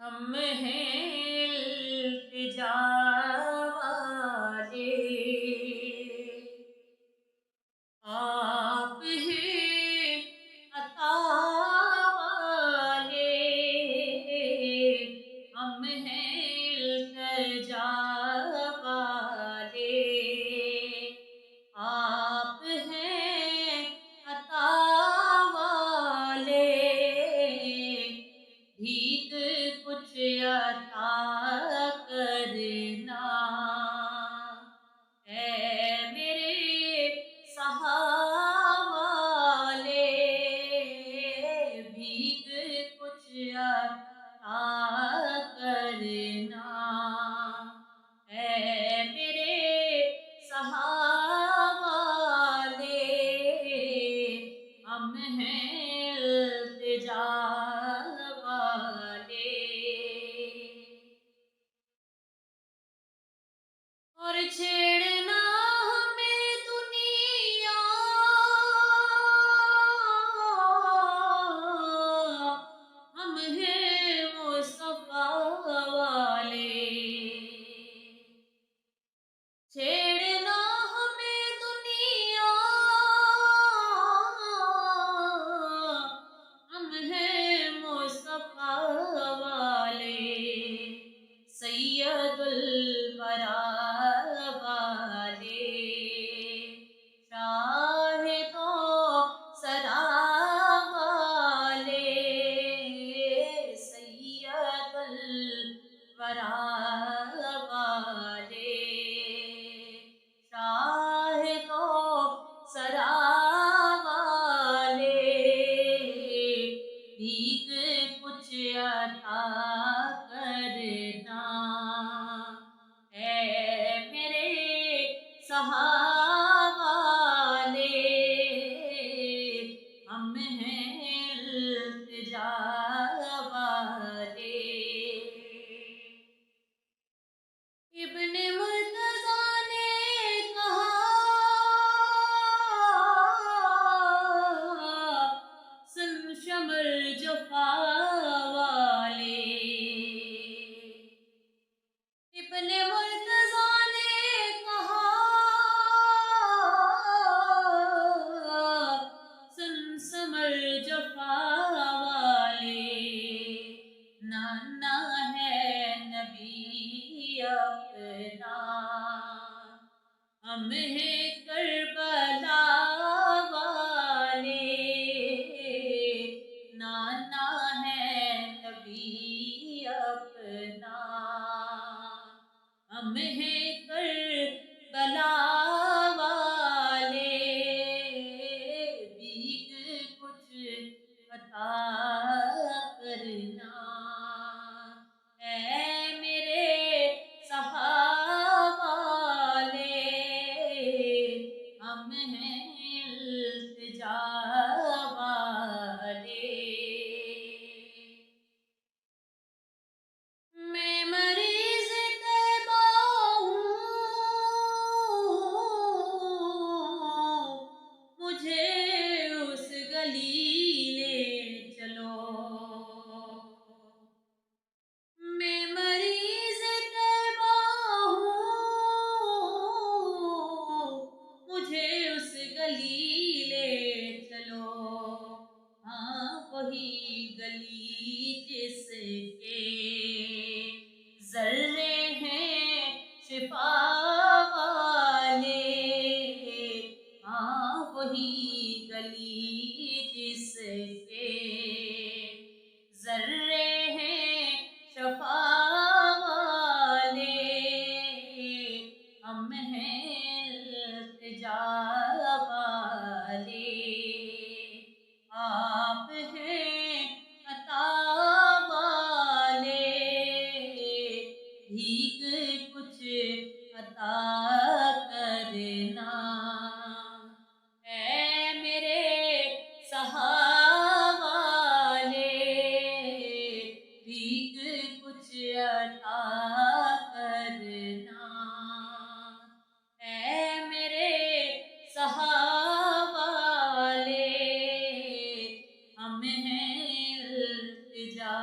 ہم ہیں التجا والے، آپ ہیں عطا والے، ہم ہیں التجا والے، آپ ہیں عطا والے، بھیک کچھ عطا کرنا، اے میرے سہا والے، بھیک کچھ عطا کرنا، اے میرے سہا والے، ہم ہیں التجا والے، اور چھیڑنا ہمیں دنیا ہم ہیں مصطفیٰ والے، چھیڑنا ہمیں دنیا ہم ہیں مصطفیٰ والے، سید الورا والے، شاہد و سرا والے، سید الورا والے، شاہد و سرا والے، بھیک کچھ عطا کرنا، اے میرے سہا والے، ہم ہیں التجا والے، ابن مرتضیٰ نے کہا سن شمر جفا والے، ابن مرتضیٰ نے کہا سن شمر جفا والے، نانا ہے نبی اپنا، ہم ہیں کربلا والے، نانا ہے نبی اپنا، ہم ہیں کربلا والے، بھیک کچھ عطا کرنا، اے میرے سہا والے، ہم ہیں التجا والے، میں مریض طیبہ ہوں، مجھے اس گلی لے چلو، میں مریض طیبہ ہوں، مجھے اس گلی لے چلو، ہاں وہی گلی جس کے ذرے ہیں شفا والے، ہاں وہی گلی جس کے ذرے ہیں شفا والے، ہم ہیں التجا والے، آپ ہیں عطا والے، بھیک کچھ عطا کرنا، اے میرے سہا والے، بھیک کچھ عطا کرنا، اے میرے سہا والے، ہم ہیں التجا